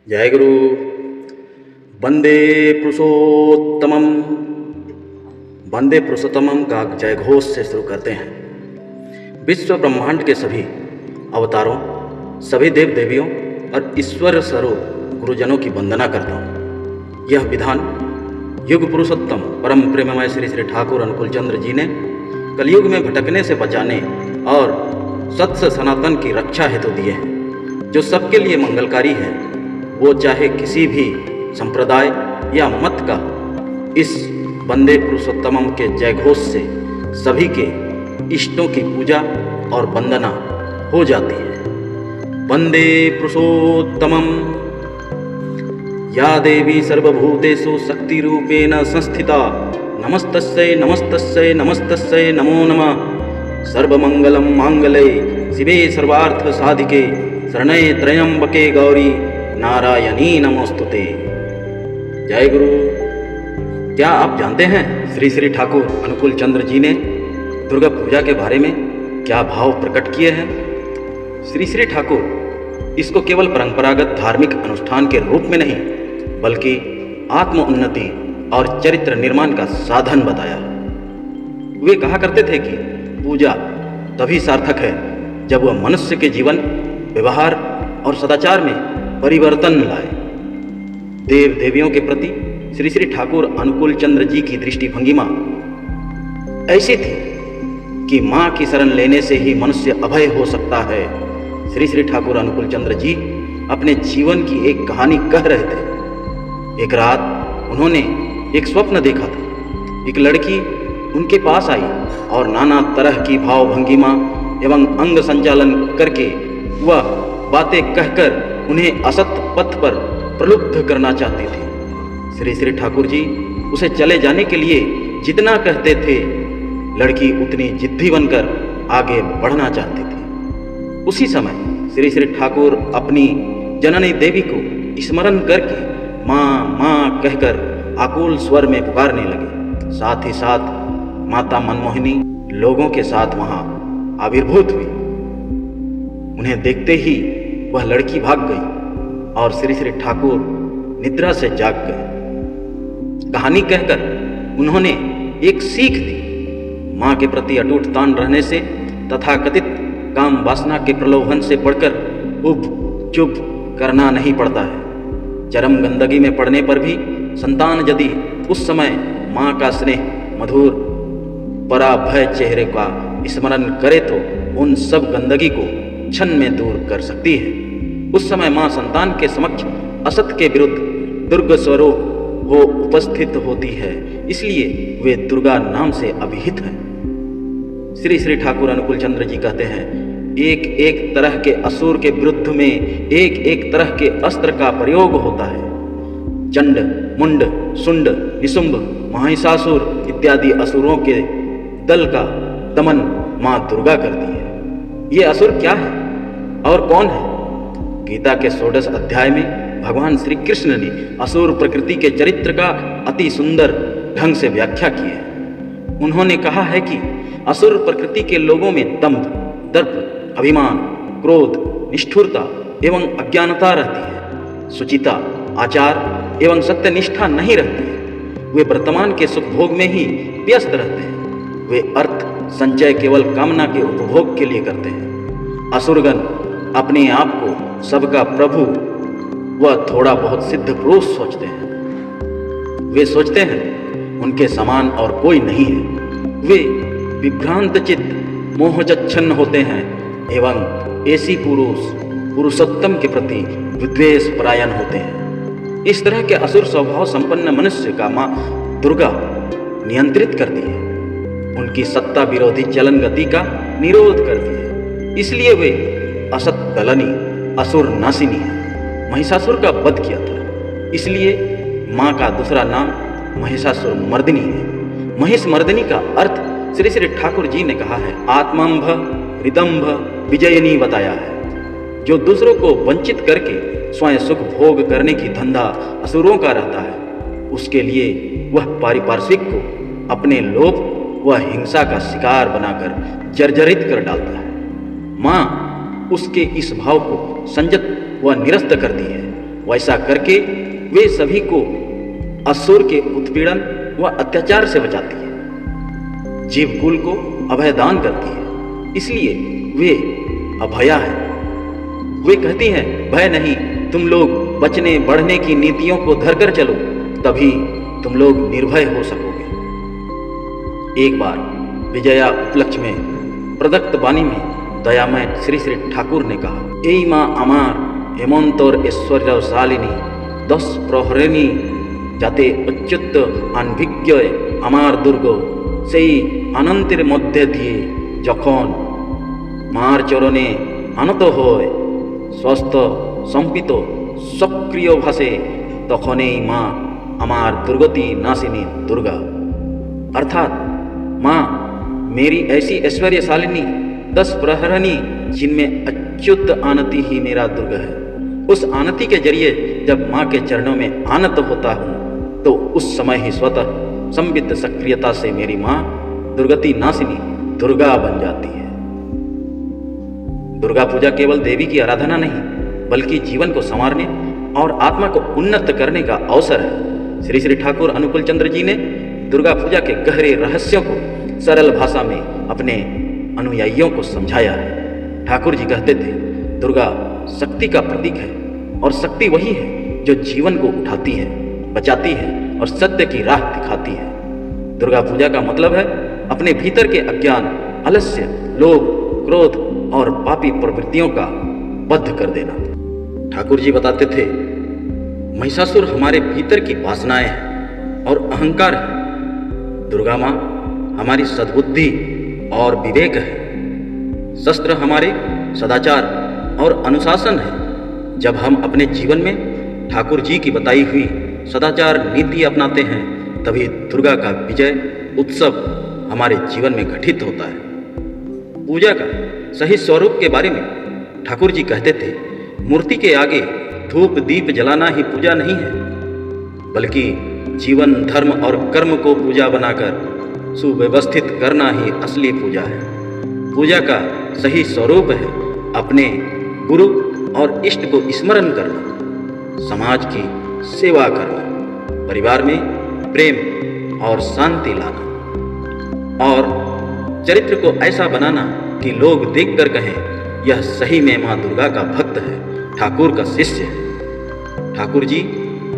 जय गुरु। वंदे पुरुषोत्तमम। वंदे पुरुषोत्तमम का जय घोष से शुरू करते हैं। विश्व ब्रह्मांड के सभी अवतारों, सभी देव देवियों और ईश्वर स्वरूप गुरुजनों की वंदना करता हूँ। यह विधान युग पुरुषोत्तम परम प्रेममय श्री श्री ठाकुर अनुकूल चंद्र जी ने कलयुग में भटकने से बचाने और सत्य सनातन की रक्षा हेतु दिए हैं, जो सबके लिए मंगलकारी है। वो चाहे किसी भी संप्रदाय या मत का। इस वंदे पुरुषोत्तमम के जय घोष से सभी के इष्टों की पूजा और वंदना हो जाती है। वंदे पुरुषोत्तमम। या देवी सर्वभूतेषु शक्ति रूपेण संस्थिता नमस्तस्यै नमस्तस्यै नमस्तस्यै नमो नमः। सर्वमंगलम मांगल्ये शिवे सर्वार्थ साधिके शरण्ये त्र्यंबके गौरी नारायणी नमोस्तुते। जय गुरु। क्या आप जानते हैं श्री श्री ठाकुर अनुकूल चंद्र जी ने दुर्गा पूजा के बारे में क्या भाव प्रकट किए हैं? श्री श्री ठाकुर इसको केवल परंपरागत धार्मिक अनुष्ठान के रूप में नहीं, बल्कि आत्म उन्नति और चरित्र निर्माण का साधन बताया। वे कहा करते थे कि पूजा तभी सार्थक है जब वह मनुष्य के जीवन, व्यवहार और सदाचार में परिवर्तन लाए। देव देवियों के प्रति श्री श्री ठाकुर अनुकूल चंद्र जी की दृष्टि भंगिमा ऐसी थी कि मां की शरण लेने से ही मनुष्य अभय हो सकता है। श्री श्री ठाकुर अनुकूल चंद्र जी अपने जीवन की एक कहानी कह रहे थे। एक रात उन्होंने एक स्वप्न देखा था। एक लड़की उनके पास आई और नाना तरह की भाव भंगिमा एवं अंग संचालन करके वह बातें कहकर उन्हें असत पथ पर प्रलुब्ध करना चाहती थी। श्री श्री ठाकुर जी उसे चले जाने के लिए जितना कहते थे, लड़की उतनी जिद्दी बनकर आगे बढ़ना चाहती थी। उसी समय श्री श्री ठाकुर अपनी जननी देवी को स्मरण करके माँ माँ कहकर आकुल स्वर में पुकारने लगे। साथ ही साथ माता मनमोहिनी लोगों के साथ वहां आविर्भूत हुई। उन्हें देखते ही वह लड़की भाग गई और श्री श्री ठाकुर निद्रा से जाग गए। कहानी कहकर उन्होंने एक सीख दी। मां के प्रति अटूट तान रहने से तथाकथित काम वासना के प्रलोभन से बढ़कर उब चुप करना नहीं पड़ता है। चरम गंदगी में पड़ने पर भी संतान यदि उस समय मां का स्नेह मधुर पराभय चेहरे का स्मरण करे तो उन सब गंदगी को क्षण में दूर कर सकती है। उस समय मां संतान के समक्ष असत के विरुद्ध दुर्ग स्वरूप हो उपस्थित होती है, इसलिए वे दुर्गा नाम से अभिहित हैं। श्री श्री ठाकुर अनुकूल चंद्र जी कहते हैं, एक एक तरह के असुर के विरुद्ध में एक एक तरह के अस्त्र का प्रयोग होता है। चंड, मुंड, सुंड, निशुंभ, महिषासुर इत्यादि असुरों के दल का दमन मां दुर्गा करती है। ये असुर क्या है और कौन है? गीता के 16 अध्याय में भगवान श्री कृष्ण ने असुर प्रकृति के चरित्र का अति सुंदर ढंग से व्याख्या की है। उन्होंने कहा है कि असुर प्रकृति के लोगों में दंभ, दर्प, अभिमान, क्रोध, निष्ठुरता एवं अज्ञानता रहती है। सुचिता, आचार एवं सत्यनिष्ठा नहीं रहती है। वे वर्तमान के सुख भोग में ही व्यस्त रहते हैं। वे अर्थ संचय केवल कामना के उपभोग के लिए करते हैं। असुरगण अपने आप को सबका प्रभु व थोड़ा बहुत सिद्ध पुरुष सोचते हैं। वे सोचते हैं उनके समान और कोई नहीं है। वे विभ्रांत चित्त, मोहजच्छन्न होते हैं एवं ऐसी पुरुषोत्तम के प्रति विद्वेष परायण होते हैं। इस तरह के असुर स्वभाव संपन्न मनुष्य का मां दुर्गा नियंत्रित करती है। उनकी सत्ता विरोधी चलन गति का निरोध करती है। इसलिए वे असत दलनी, असुर नासिनी है। महिषासुर का वध किया था, इसलिए मां का दूसरा नाम महिषासुर मर्दिनी है। महिष मर्दिनी का अर्थ श्री श्री ठाकुर जी ने कहा है आत्मंभ हृदंभ विजयनी बताया है। जो दूसरों को वंचित करके स्वयं सुख भोग करने की धंधा असुरों का रहता है, उसके लिए वह पारिपार्श्विक को अपने लोभ वह हिंसा का शिकार बनाकर जर्जरित कर डालता है। मां उसके इस भाव को संयत व निरस्त करती है। वैसा करके वे सभी को असुर के उत्पीड़न व अत्याचार से बचाती है, जीव कुल को अभय दान करती है, इसलिए वे अभया है। वे कहती हैं, भय नहीं, तुम लोग बचने बढ़ने की नीतियों को धरकर चलो, तभी तुम लोग निर्भय हो सकोगे। एक बार विजया उपलक्ष्य में प्रदत्त वाणी में दयामय श्री श्री ठाकुर ने कहा, ए माँ अमार हेमंतर ऐश्वर्यशालिनी 10 प्रहरिणी যাতে অচ্যুত আনভিজ্ঞ আমার দুর্গ সেই আনন্দের মধ্যে দিয়ে যখন মার চরণে আনত হয় স্বস্থ সম্পিত সক্রিয় ভাষে তখনই মা আমার दुर्गति नाशिनी दुर्गा। अर्थात माँ मेरी ऐसी ऐश्वर्यशालिनी 10 प्रहरिणी जिनमें अच्युत आनति ही मेरा दुर्ग है, उस आनति के जरिए जब माँ के चरणों में आनत होता हूँ तो उस समय ही स्वतः संबित सक्रियता से मेरी माँ दुर्गति नाशिनी दुर्गा बन जाती है। दुर्गा पूजा केवल देवी की आराधना नहीं बल्कि जीवन को संवारने और आत्मा को उन्नत करने का अवसर है। श्री श्री ठाकुर अनुकूल चंद्र जी ने दुर्गा पूजा के गहरे रहस्यों को सरल भाषा में अपने अनुयायियों को समझाया है। ठाकुर जी कहते थे, दुर्गा शक्ति का प्रतीक है और शक्ति वही है जो जीवन को उठाती है, बचाती है और सत्य की राह दिखाती है। दुर्गा पूजा का मतलब है अपने भीतर के अज्ञान, आलस्य, लोभ, क्रोध और पापी प्रवृत्तियों का वध कर देना। ठाकुर जी बताते थे, महिषासुर हमारे भीतर की वासनाएं हैं और अहंकार है। दुर्गा माँ हमारी सद्बुद्धि और विवेक है। शस्त्र हमारे सदाचार और अनुशासन है। जब हम अपने जीवन में ठाकुर जी की बताई हुई सदाचार नीति अपनाते हैं तभी दुर्गा का विजय उत्सव हमारे जीवन में घटित होता है। पूजा का सही स्वरूप के बारे में ठाकुर जी कहते थे, मूर्ति के आगे धूप दीप जलाना ही पूजा नहीं है बल्कि जीवन धर्म और कर्म को पूजा बनाकर सुव्यवस्थित करना ही असली पूजा है। पूजा का सही स्वरूप है अपने गुरु और इष्ट को स्मरण करना, समाज की सेवा करना, परिवार में प्रेम और शांति लाना और चरित्र को ऐसा बनाना कि लोग देखकर कहें, यह सही में माँ दुर्गा का भक्त है, ठाकुर का शिष्य है। ठाकुर जी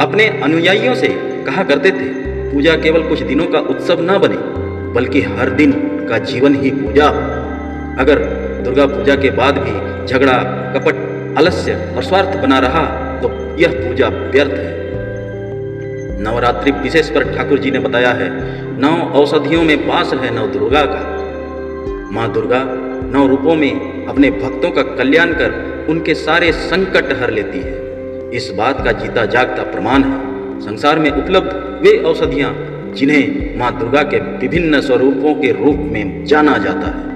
अपने अनुयायियों से कहा करते थे, पूजा केवल कुछ दिनों का उत्सव न बने बल्कि हर दिन का जीवन ही पूजा हो। अगर दुर्गा पूजा के बाद भी झगड़ा, कपट, आलस्य और स्वार्थ बना रहा तो यह पूजा व्यर्थ है। नवरात्रि विशेष पर ठाकुर जी ने बताया है, 9 औषधियों में वास है नव दुर्गा का। माँ दुर्गा 9 रूपों में अपने भक्तों का कल्याण कर उनके सारे संकट हर लेती है। इस बात का जीता जागता प्रमाण है संसार में उपलब्ध वे औषधियाँ जिन्हें माँ दुर्गा के विभिन्न स्वरूपों के रूप में जाना जाता है।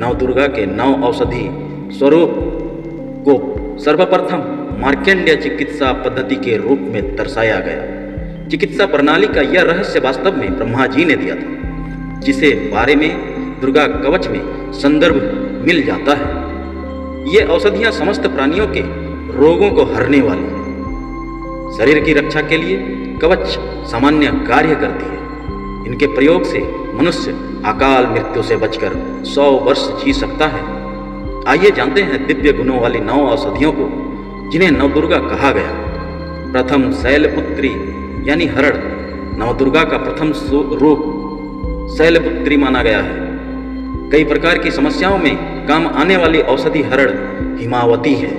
नव दुर्गा के 9 औषधि स्वरूप को सर्वप्रथम मार्कंडेय चिकित्सा पद्धति के रूप में दर्शाया गया। चिकित्सा प्रणाली का यह रहस्य वास्तव में ब्रह्मा जी ने दिया था, जिसे बारे में दुर्गा कवच में संदर्भ मिल जाता है। ये औषधियाँ समस्त प्राणियों के रोगों को हरने वाली हैं। शरीर की रक्षा के लिए कवच सामान्य कार्य करती है। इनके प्रयोग से मनुष्य अकाल मृत्यु से बचकर 100 वर्ष जी सकता है। आइए जानते हैं दिव्य गुणों वाली 9 औषधियों को जिन्हें नवदुर्गा कहा गया। प्रथम शैलपुत्री यानी हरण। नवदुर्गा का प्रथम रूप शैलपुत्री माना गया है। कई प्रकार की समस्याओं में काम आने वाली औषधि हरण हिमावती है,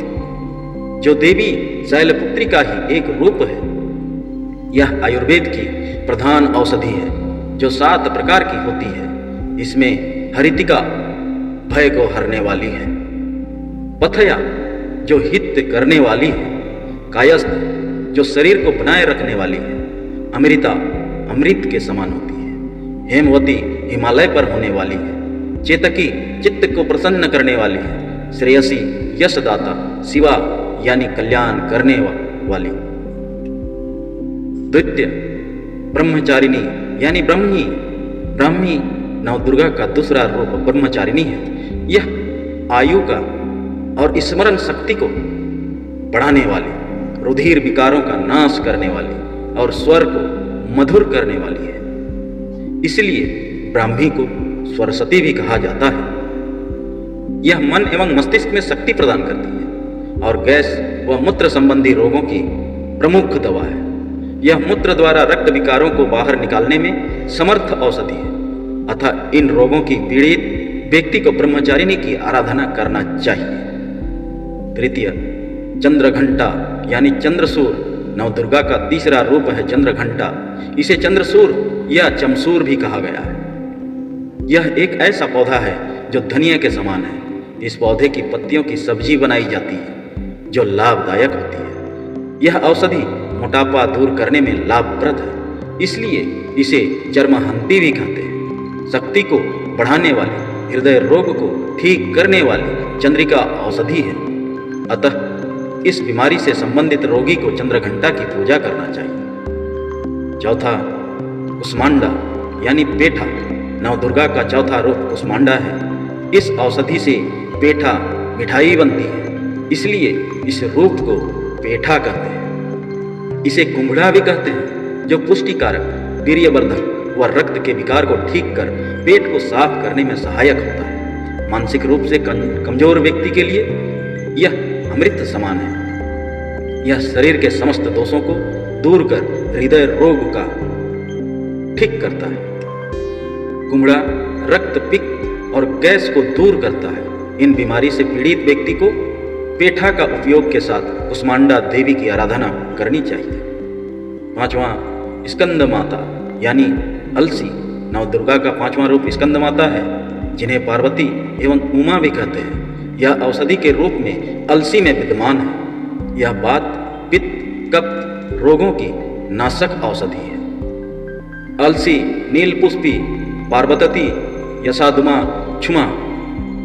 जो देवी शैलपुत्री का ही एक रूप है। यह आयुर्वेद की प्रधान औषधि है जो 7 प्रकार की होती है। इसमें हरितिका भय को हरने वाली है, पथया जो हित करने वाली है, कायस्थ जो शरीर को बनाए रखने वाली है, अमृता अमृत के समान होती है, हेमवती हिमालय पर होने वाली है, चेतकी चित्त को प्रसन्न करने वाली है, श्रेयसी यशदाता शिवा यानी कल्याण करने वाली। द्वितीय ब्रह्मचारिणी यानी ब्रह्मी। ब्राह्मी नवदुर्गा का दूसरा रूप ब्रह्मचारिणी है। यह आयु का और स्मरण शक्ति को बढ़ाने वाली, रुधिर विकारों का नाश करने वाली और स्वर को मधुर करने वाली है। इसलिए ब्राह्मी को सरस्वती भी कहा जाता है। यह मन एवं मस्तिष्क में शक्ति प्रदान करती है और गैस व मूत्र संबंधी रोगों की प्रमुख दवा है। यह मूत्र द्वारा रक्त विकारों को बाहर निकालने में समर्थ औषधि है। अतः इन रोगों की पीड़ित व्यक्ति को ब्रह्मचारिणी की आराधना करना चाहिए। तृतीय, चंद्रघंटा यानी चंद्रसूर नवदुर्गा का तीसरा रूप है चंद्रघंटा। इसे चंद्रसूर या चमसूर भी कहा गया है। यह एक ऐसा पौधा है जो धनिया के समान है। इस पौधे की पत्तियों की सब्जी बनाई जाती है जो लाभदायक होती है। यह औषधि मोटापा दूर करने में लाभप्रद है, इसलिए इसे चर्महंती भी कहते हैं। शक्ति को बढ़ाने वाली, हृदय रोग को ठीक करने वाली चंद्रिका औषधि है। अतः इस बीमारी से संबंधित रोगी को चंद्रघंटा की पूजा करना चाहिए। चौथा, कुष्मांडा यानी पेठा। नवदुर्गा का चौथा रूप कुष्मांडा है। इस औषधि से पेठा मिठाई बनती है, इसलिए इस रूप को पेठा कहते हैं। इसे कुंभड़ा भी कहते हैं, जो पुष्टिकारक, वीर्यवर्धक व रक्त के विकार को ठीक कर पेट को साफ करने में सहायक होता है। मानसिक रूप से कमजोर व्यक्ति के लिए यह अमृत समान है। यह शरीर के समस्त दोषों को दूर कर हृदय रोग का ठीक करता है। कुंभड़ा रक्त, पित्त और गैस को दूर करता है। इन बीमारी से पीड़ित व्यक्ति को पेठा का उपयोग के साथ कुष्मांडा देवी की आराधना करनी चाहिए। पांचवा, स्कंद माता यानी अलसी। नवदुर्गा का पांचवा रूप स्कंद माता है, जिन्हें पार्वती एवं उमा भी कहते हैं। यह औषधि के रूप में अलसी में विद्यमान है। यह वात, पित्त, कफ रोगों की नाशक औषधि है। अलसी नीलपुष्पी, पार्वती, यशादुमा, क्षुमा,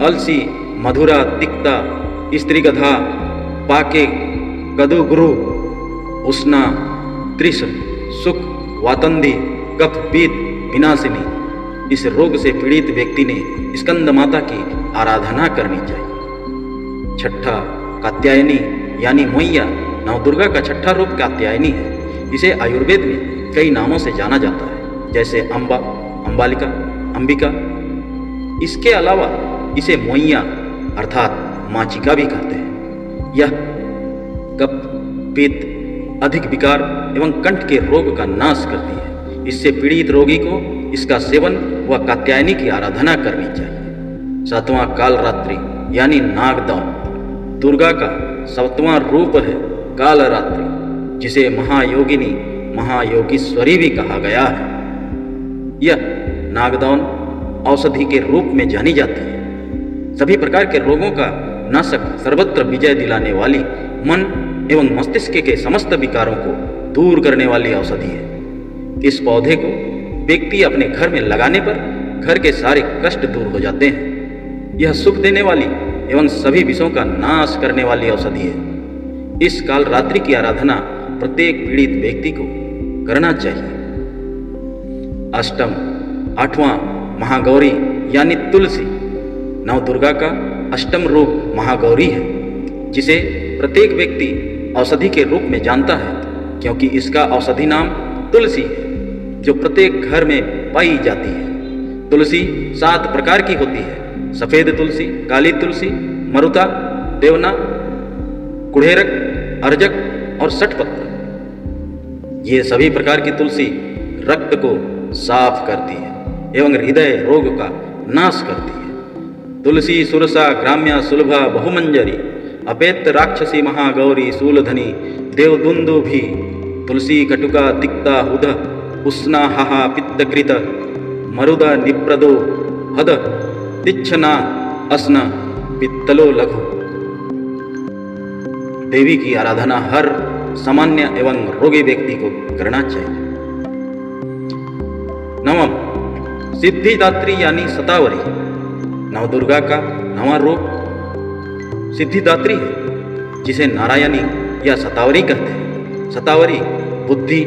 अलसी, मधुरा, तिक्ता, स्त्रीगधा, पाके, कदुगुरु, उष्णा, त्रिश, सुख, वातंदी, कफ, पीत, विनाशिनी। इस रोग से पीड़ित व्यक्ति ने स्कंद माता की आराधना करनी चाहिए। छठा, कात्यायनी यानी मैया। नवदुर्गा का छठा रूप कात्यायनी है। इसे आयुर्वेद में कई नामों से जाना जाता है, जैसे अम्बा, अम्बालिका, अंबिका। इसके अलावा इसे मैया अर्थात माचिका भी कहते हैं। यह कफ, पित्त, अधिक विकार एवं कंठ के रोग का नाश करती है। इससे पीड़ित रोगी को इसका सेवन व कात्यायनी की आराधना करनी चाहिए। सातवां, कालरात्रि यानी नागदौन। दुर्गा का सातवां रूप है कालरात्रि, जिसे महायोगिनी, महायोगीश्वरी भी कहा गया है। यह नागदौन औषधि के रूप में जानी जाती है। सभी प्रकार के रोगों का नाशक, सर्वत्र विजय दिलाने वाली, मन एवं मस्तिष्क के समस्त विकारों को दूर करने वाली औषधि है। इस पौधे को व्यक्ति अपने घर में लगाने पर घर के सारे कष्ट दूर हो जाते हैं। यह सुख देने वाली एवं सभी विषयों का नाश करने वाली औषधि है। इस काल रात्रि की आराधना प्रत्येक पीड़ित व्यक्ति को करना चाहिए। अष्टम, आठवां, महागौरी यानी तुलसी। नवदुर्गा का अष्टम रूप महागौरी है, जिसे प्रत्येक व्यक्ति औषधि के रूप में जानता है, क्योंकि इसका औषधि नाम तुलसी है, जो प्रत्येक घर में पाई जाती है। तुलसी 7 प्रकार की होती है: सफेद तुलसी, काली तुलसी, मरुता, देवना, कुढ़ेरक, अर्जक और षटपत्र। ये सभी प्रकार की तुलसी रक्त को साफ करती है एवं हृदय रोग का नाश करती है। तुलसी सुरसा ग्राम्या सुलभा बहुमंजरी, अपेत राक्षसी महागौरी शूलधनी देवदुंदुभी। तुलसी कटुका तिक्ता हुद, उष्णा हाहा पित्तकृत, मरुदा निप्रदो हद, तिच्छना अस्ना पित्तलो लघु। देवी की आराधना हर सामान्य एवं रोगी व्यक्ति को करना चाहिए। नवम, सिद्धिदात्री यानी शतावरी। नवदुर्गा का नवा रूप सिद्धिदात्री है, जिसे नारायणी या शतावरी कहते हैं। शतावरी बुद्धि,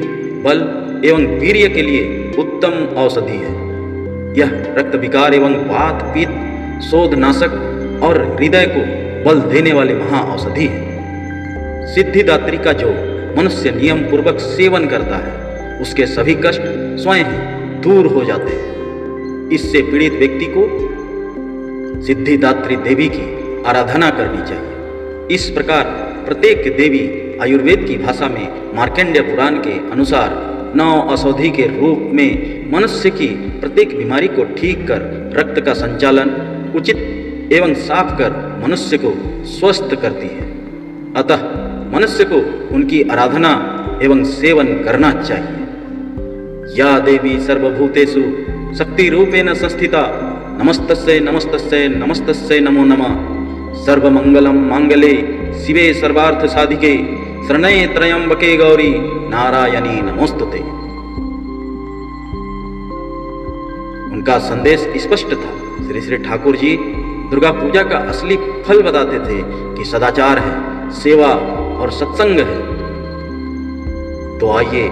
बल एवं वीर्य के लिए उत्तम औषधि है। यह रक्त विकार एवं वात, पित्त, शोधनाशक और हृदय को बल देने वाली महा औषधि है। सिद्धिदात्री का जो मनुष्य नियम पूर्वक सेवन करता है उसके सभी कष्ट स्वयं ही दूर हो जाते हैं। इससे पीड़ित व्यक्ति को सिद्धिदात्री देवी की आराधना करनी चाहिए। इस प्रकार प्रत्येक देवी आयुर्वेद की भाषा में मार्कंडेय पुराण के अनुसार 9 औषधि के रूप में मनुष्य की प्रत्येक बीमारी को ठीक कर रक्त का संचालन उचित एवं साफ कर मनुष्य को स्वस्थ करती है। अतः मनुष्य को उनकी आराधना एवं सेवन करना चाहिए। या देवी सर्वभूतेषु शक्ति रूपेण संस्थिता नमस्तस्यै नमस्तस्यै नमस्तस्यै नमो नमः। सर्वमंगलम मांगले शिवे सर्वार्थ साधिके शरण्ये त्र्यंबके गौरी नारायणी नमोस्तुते। उनका संदेश स्पष्ट था। श्री श्री ठाकुर जी दुर्गा पूजा का असली फल बताते थे कि सदाचार है, सेवा और सत्संग है। तो आइए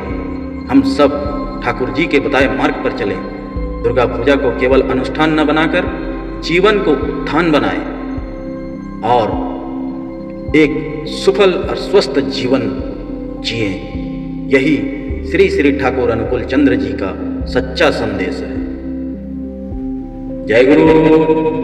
हम सब ठाकुर जी के बताए मार्ग पर चलें। दुर्गा पूजा को केवल अनुष्ठान न बनाकर जीवन को उत्थान बनाएं और एक सफल और स्वस्थ जीवन जिए। यही श्री श्री ठाकुर अनुकूल चंद्र जी का सच्चा संदेश है। जय गुरु।